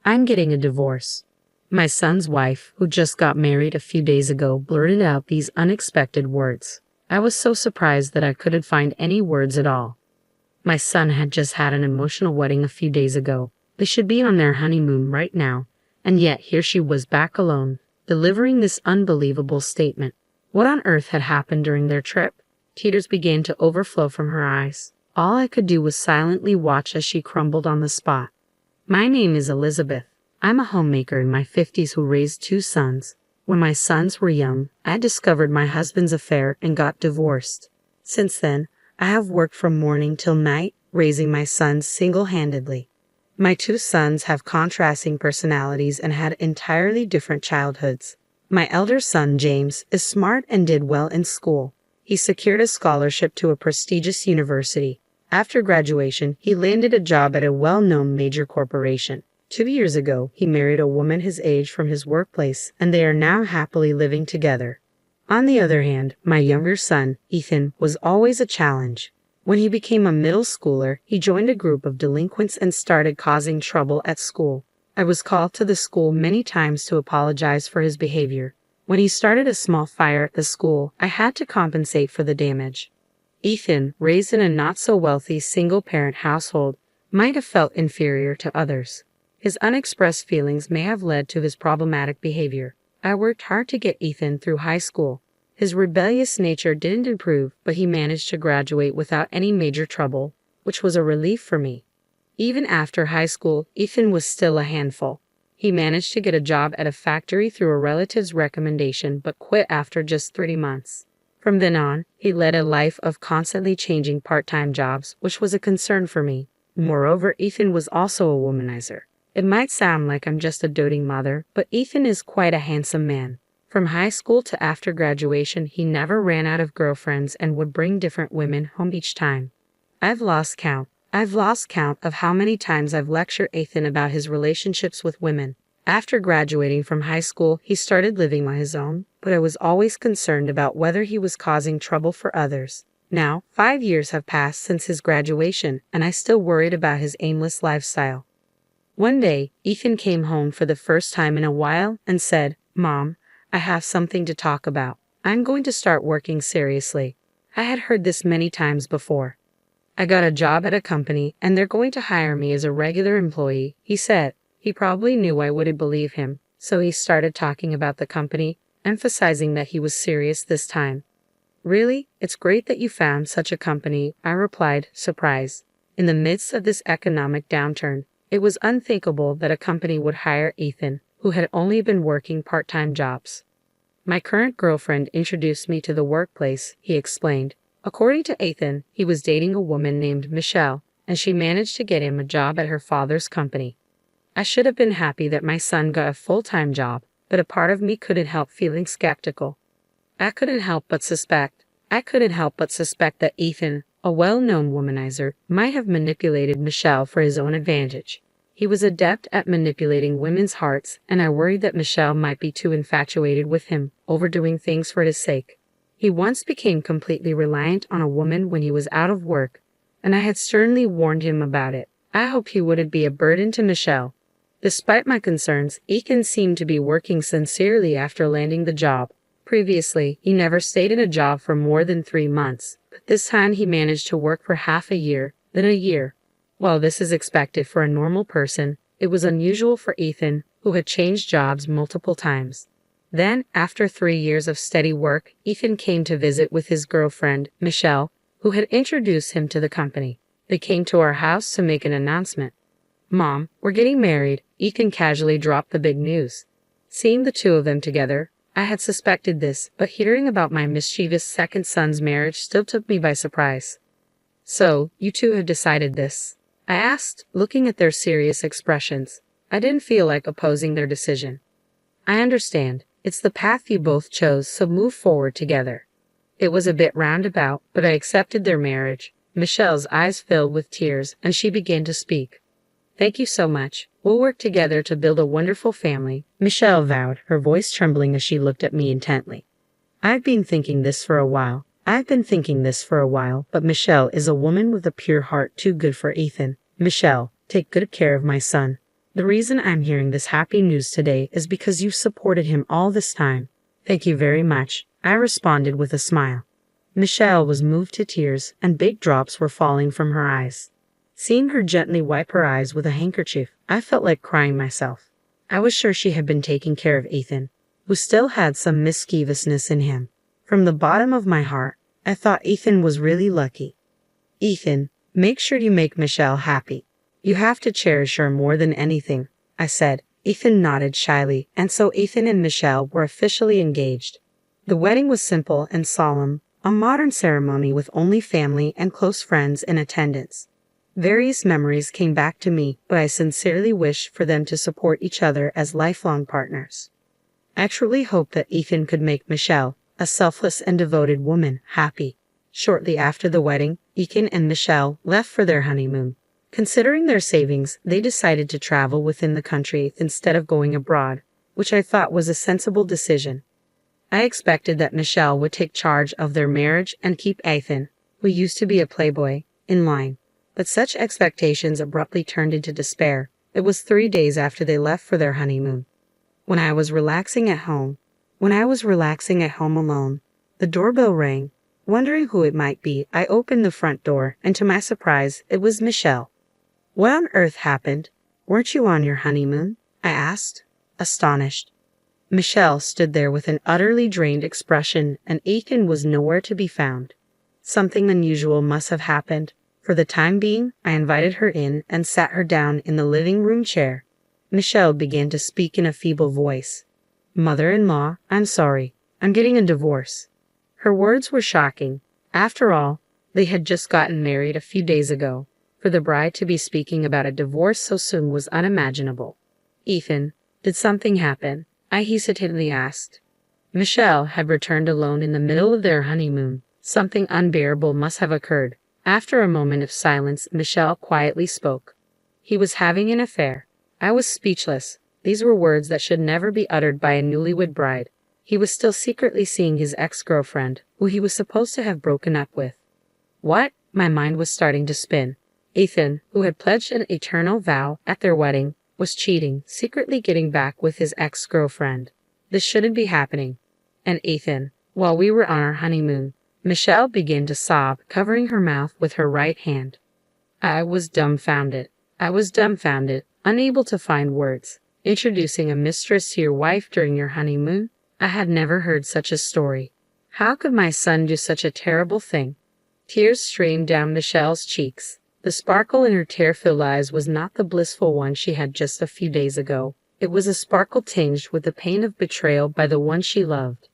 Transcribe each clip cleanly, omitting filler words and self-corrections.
I'm getting a divorce. My son's wife, who just got married a few days ago, blurted out these unexpected words. I was so surprised that I couldn't find any words at all. My son had just had an emotional wedding a few days ago. They should be on their honeymoon right now, and yet here she was back alone, delivering this unbelievable statement. What on earth had happened during their trip? Tears began to overflow from her eyes. All I could do was silently watch as she crumbled on the spot. My name is Elizabeth. I'm a homemaker in my 50s who raised 2 sons. When my sons were young, I discovered my husband's affair and got divorced. Since then, I have worked from morning till night, raising my sons single-handedly. My 2 sons have contrasting personalities and had entirely different childhoods. My elder son, James, is smart and did well in school. He secured a scholarship to a prestigious university. After graduation, he landed a job at a well-known major corporation. 2 years ago, he married a woman his age from his workplace, and they are now happily living together. On the other hand, my younger son, Ethan, was always a challenge. When he became a middle schooler, he joined a group of delinquents and started causing trouble at school. I was called to the school many times to apologize for his behavior. When he started a small fire at the school, I had to compensate for the damage. Ethan, raised in a not-so-wealthy single-parent household, might have felt inferior to others. His unexpressed feelings may have led to his problematic behavior. I worked hard to get Ethan through high school. His rebellious nature didn't improve, but he managed to graduate without any major trouble, which was a relief for me. Even after high school, Ethan was still a handful. He managed to get a job at a factory through a relative's recommendation, but quit after just 3 months. From then on, he led a life of constantly changing part-time jobs, which was a concern for me. Moreover, Ethan was also a womanizer. It might sound like I'm just a doting mother, but Ethan is quite a handsome man. From high school to after graduation, he never ran out of girlfriends and would bring different women home each time. I've lost count of how many times I've lectured Ethan about his relationships with women. After graduating from high school, he started living on his own, but I was always concerned about whether he was causing trouble for others. Now, 5 years have passed since his graduation, and I still worried about his aimless lifestyle. One day, Ethan came home for the first time in a while and said, "Mom, I have something to talk about. I'm going to start working seriously." I had heard this many times before. "I got a job at a company, and they're going to hire me as a regular employee," he said. He probably knew I wouldn't believe him, so he started talking about the company, emphasizing that he was serious this time. "Really? It's great that you found such a company," I replied, surprised. In the midst of this economic downturn, it was unthinkable that a company would hire Ethan, who had only been working part-time jobs. "My current girlfriend introduced me to the workplace," he explained. According to Ethan, he was dating a woman named Michelle, and she managed to get him a job at her father's company. I should have been happy that my son got a full-time job, but a part of me couldn't help feeling skeptical. I couldn't help but suspect that Ethan, a well-known womanizer, might have manipulated Michelle for his own advantage. He was adept at manipulating women's hearts, and I worried that Michelle might be too infatuated with him, overdoing things for his sake. He once became completely reliant on a woman when he was out of work, and I had sternly warned him about it. I hoped he wouldn't be a burden to Michelle. Despite my concerns, Ethan seemed to be working sincerely after landing the job. Previously, he never stayed in a job for more than 3 months, but this time he managed to work for half a year, then a year. While this is expected for a normal person, it was unusual for Ethan, who had changed jobs multiple times. Then, after 3 years of steady work, Ethan came to visit with his girlfriend, Michelle, who had introduced him to the company. They came to our house to make an announcement. "Mom, we're getting married," Ethan casually dropped the big news. Seeing the 2 of them together, I had suspected this, but hearing about my mischievous second son's marriage still took me by surprise. "So, you 2 have decided this?" I asked, looking at their serious expressions. I didn't feel like opposing their decision. "I understand. It's the path you both chose, so move forward together." It was a bit roundabout, but I accepted their marriage. Michelle's eyes filled with tears, and she began to speak. "Thank you so much. We'll work together to build a wonderful family," Michelle vowed, her voice trembling as she looked at me intently. I've been thinking this for a while, but Michelle is a woman with a pure heart too good for Ethan. Michelle, take good care of my son. The reason I'm hearing this happy news today is because you've supported him all this time. Thank you very much, I responded with a smile. Michelle was moved to tears, and big drops were falling from her eyes. Seeing her gently wipe her eyes with a handkerchief, I felt like crying myself. I was sure she had been taking care of Ethan, who still had some mischievousness in him. From the bottom of my heart, I thought Ethan was really lucky. Ethan, make sure you make Michelle happy. You have to cherish her more than anything, I said. Ethan nodded shyly, and so Ethan and Michelle were officially engaged. The wedding was simple and solemn, a modern ceremony with only family and close friends in attendance. Various memories came back to me, but I sincerely wish for them to support each other as lifelong partners. I truly hope that Ethan could make Michelle, a selfless and devoted woman, happy. Shortly after the wedding, Ethan and Michelle left for their honeymoon. Considering their savings, they decided to travel within the country instead of going abroad, which I thought was a sensible decision. I expected that Michelle would take charge of their marriage and keep Ethan, who used to be a playboy, in line. But such expectations abruptly turned into despair. It was 3 days after they left for their honeymoon. When I was relaxing at home alone, the doorbell rang. Wondering who it might be, I opened the front door, and to my surprise, it was Michelle. What on earth happened? Weren't you on your honeymoon? I asked, astonished. Michelle stood there with an utterly drained expression, and Ethan was nowhere to be found. Something unusual must have happened. For the time being, I invited her in and sat her down in the living room chair. Michelle began to speak in a feeble voice. Mother-in-law, I'm sorry. I'm getting a divorce. Her words were shocking. After all, they had just gotten married a few days ago. For the bride to be speaking about a divorce so soon was unimaginable. Ethan, did something happen? I hesitantly asked. Michelle had returned alone in the middle of their honeymoon. Something unbearable must have occurred. After a moment of silence, Michelle quietly spoke. He was having an affair. I was speechless. These were words that should never be uttered by a newlywed bride. He was still secretly seeing his ex-girlfriend, who he was supposed to have broken up with. What? My mind was starting to spin. Ethan, who had pledged an eternal vow at their wedding, was cheating, secretly getting back with his ex-girlfriend. This shouldn't be happening. And Ethan, while we were on our honeymoon, Michelle began to sob, covering her mouth with her right hand. I was dumbfounded, unable to find words. Introducing a mistress to your wife during your honeymoon? I had never heard such a story. How could my son do such a terrible thing? Tears streamed down Michelle's cheeks. The sparkle in her tear-filled eyes was not the blissful one she had just a few days ago. It was a sparkle tinged with the pain of betrayal by the one she loved.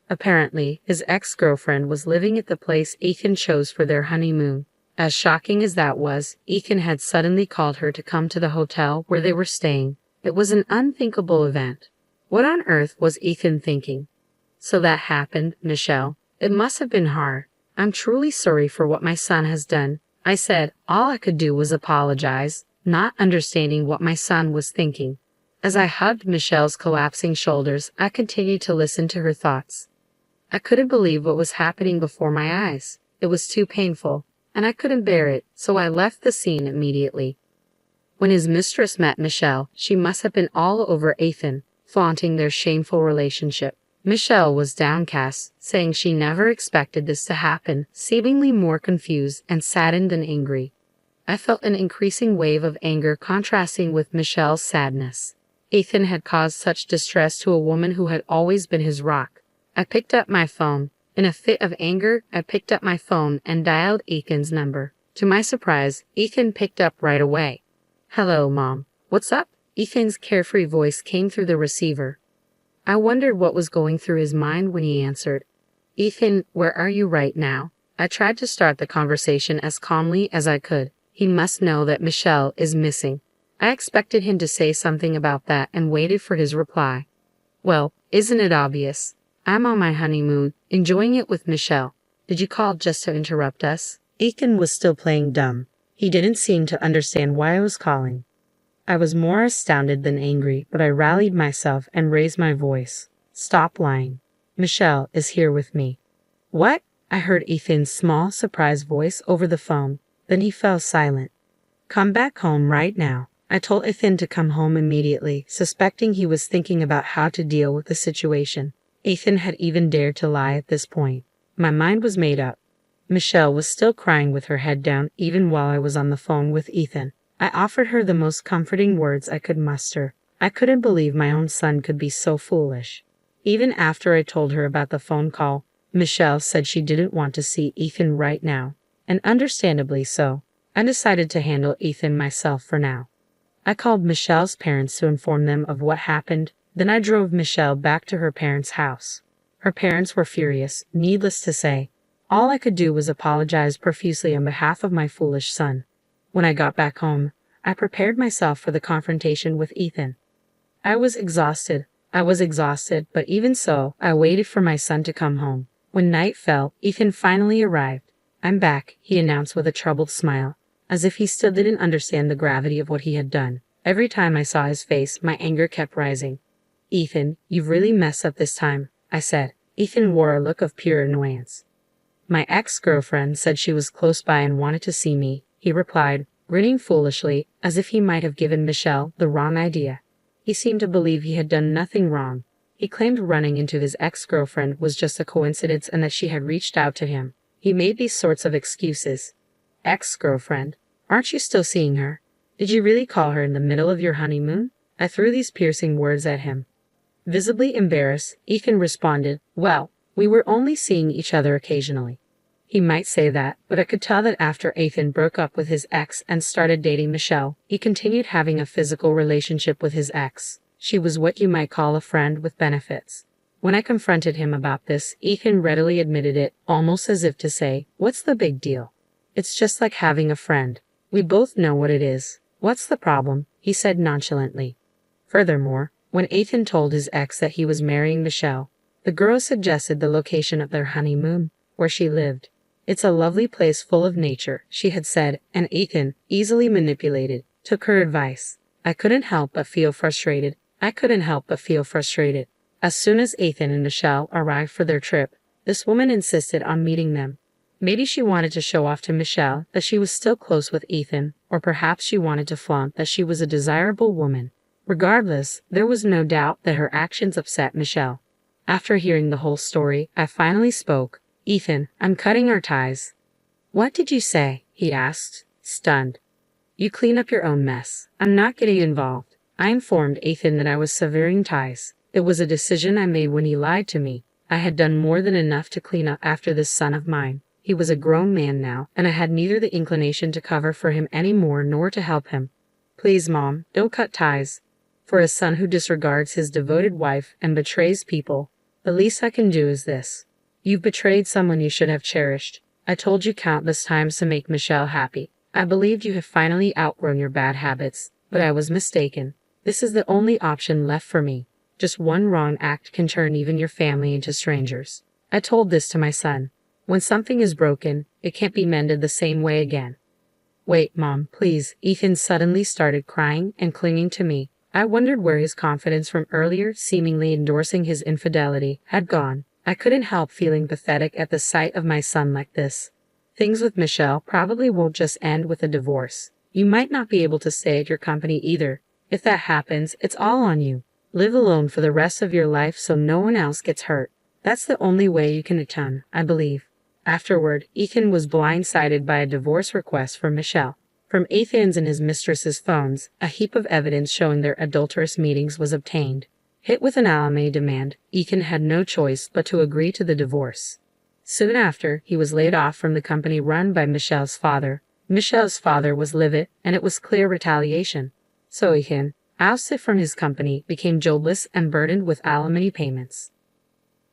Apparently, his ex-girlfriend was living at the place Ethan chose for their honeymoon. As shocking as that was, Ethan had suddenly called her to come to the hotel where they were staying. It was an unthinkable event. What on earth was Ethan thinking? So that happened, Michelle. It must have been hard. I'm truly sorry for what my son has done. I said. All I could do was apologize, not understanding what my son was thinking. As I hugged Michelle's collapsing shoulders, I continued to listen to her thoughts. I couldn't believe what was happening before my eyes. It was too painful, and I couldn't bear it, so I left the scene immediately. When his mistress met Michelle, she must have been all over Ethan, flaunting their shameful relationship. Michelle was downcast, saying she never expected this to happen, seemingly more confused and saddened than angry. I felt an increasing wave of anger contrasting with Michelle's sadness. Ethan had caused such distress to a woman who had always been his rock. I picked up my phone. In a fit of anger, I picked up my phone and dialed Ethan's number. To my surprise, Ethan picked up right away. Hello, Mom. What's up? Ethan's carefree voice came through the receiver. I wondered what was going through his mind when he answered. Ethan, where are you right now? I tried to start the conversation as calmly as I could. He must know that Michelle is missing. I expected him to say something about that and waited for his reply. Well, isn't it obvious? I'm on my honeymoon, enjoying it with Michelle. Did you call just to interrupt us? Ethan was still playing dumb. He didn't seem to understand why I was calling. I was more astounded than angry, but I rallied myself and raised my voice. Stop lying. Michelle is here with me. What? I heard Ethan's small, surprised voice over the phone. Then he fell silent. Come back home right now. I told Ethan to come home immediately, suspecting he was thinking about how to deal with the situation. Ethan had even dared to lie at this point. My mind was made up. Michelle was still crying with her head down even while I was on the phone with Ethan. I offered her the most comforting words I could muster. I couldn't believe my own son could be so foolish. Even after I told her about the phone call, Michelle said she didn't want to see Ethan right now, and understandably so. I decided to handle Ethan myself for now. I called Michelle's parents to inform them of what happened, then I drove Michelle back to her parents' house. Her parents were furious, needless to say. All I could do was apologize profusely on behalf of my foolish son. When I got back home, I prepared myself for the confrontation with Ethan. I was exhausted, but even so, I waited for my son to come home. When night fell, Ethan finally arrived. "I'm back," he announced with a troubled smile, as if he still didn't understand the gravity of what he had done. Every time I saw his face, my anger kept rising. "Ethan, you've really messed up this time," I said. Ethan wore a look of pure annoyance. "My ex-girlfriend said she was close by and wanted to see me," he replied, grinning foolishly, as if he might have given Michelle the wrong idea. He seemed to believe he had done nothing wrong. He claimed running into his ex-girlfriend was just a coincidence and that she had reached out to him. He made these sorts of excuses. "Ex-girlfriend? Aren't you still seeing her? Did you really call her in the middle of your honeymoon?" I threw these piercing words at him. Visibly embarrassed, Ethan responded, "Well, we were only seeing each other occasionally." He might say that, but I could tell that after Ethan broke up with his ex and started dating Michelle, he continued having a physical relationship with his ex. She was what you might call a friend with benefits. When I confronted him about this, Ethan readily admitted it, almost as if to say, "What's the big deal? It's just like having a friend. We both know what it is. What's the problem?" he said nonchalantly. Furthermore, when Ethan told his ex that he was marrying Michelle, the girl suggested the location of their honeymoon, where she lived. "It's a lovely place full of nature," she had said, and Ethan, easily manipulated, took her advice. I couldn't help but feel frustrated. As soon as Ethan and Michelle arrived for their trip, this woman insisted on meeting them. Maybe she wanted to show off to Michelle that she was still close with Ethan, or perhaps she wanted to flaunt that she was a desirable woman. Regardless, there was no doubt that her actions upset Michelle. After hearing the whole story, I finally spoke. "Ethan, I'm cutting our ties." "What did you say?" he asked, stunned. "You clean up your own mess. I'm not getting involved." I informed Ethan that I was severing ties. It was a decision I made when he lied to me. I had done more than enough to clean up after this son of mine. He was a grown man now, and I had neither the inclination to cover for him any more nor to help him. "Please, Mom, don't cut ties. For a son who disregards his devoted wife and betrays people, the least I can do is this. You've betrayed someone you should have cherished. I told you countless times to make Michelle happy. I believed you have finally outgrown your bad habits, but I was mistaken. This is the only option left for me. Just one wrong act can turn even your family into strangers." I told this to my son. When something is broken, it can't be mended the same way again. "Wait, Mom, please." Ethan suddenly started crying and clinging to me. I wondered where his confidence from earlier, seemingly endorsing his infidelity, had gone. I couldn't help feeling pathetic at the sight of my son like this. Things with Michelle probably won't just end with a divorce. You might not be able to stay at your company either. If that happens, it's all on you. Live alone for the rest of your life so no one else gets hurt. That's the only way you can atone, I believe. Afterward, Ethan was blindsided by a divorce request from Michelle. From Ethan's and his mistress's phones, a heap of evidence showing their adulterous meetings was obtained. Hit with an alimony demand, Ethan had no choice but to agree to the divorce. Soon after, he was laid off from the company run by Michelle's father. Michelle's father was livid, and it was clear retaliation. So Ethan, ousted from his company, became jobless and burdened with alimony payments.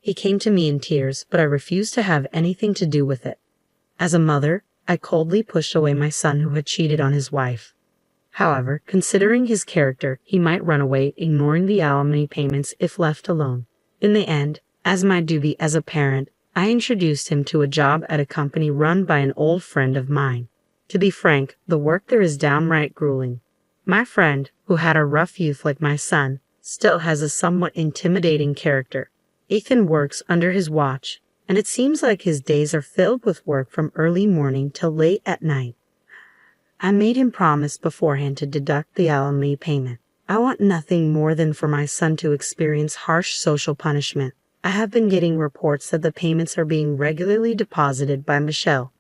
He came to me in tears, but I refused to have anything to do with it. As a mother, I coldly pushed away my son who had cheated on his wife. However, considering his character, he might run away, ignoring the alimony payments if left alone. In the end, as my duty as a parent, I introduced him to a job at a company run by an old friend of mine. To be frank, the work there is downright grueling. My friend, who had a rough youth like my son, still has a somewhat intimidating character. Ethan works under his watch, and it seems like his days are filled with work from early morning till late at night. I made him promise beforehand to deduct the alimony payment. I want nothing more than for my son to experience harsh social punishment. I have been getting reports that the payments are being regularly deposited by Michelle.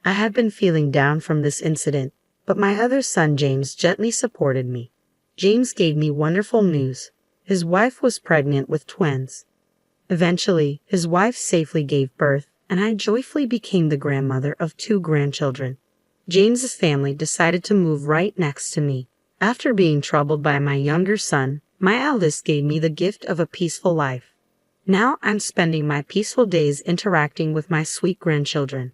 I had been feeling down from this incident, but my other son James gently supported me. James gave me wonderful news. His wife was pregnant with twins. Eventually, his wife safely gave birth, and I joyfully became the grandmother of 2 grandchildren. James's family decided to move right next to me. After being troubled by my younger son, my eldest gave me the gift of a peaceful life. Now I'm spending my peaceful days interacting with my sweet grandchildren.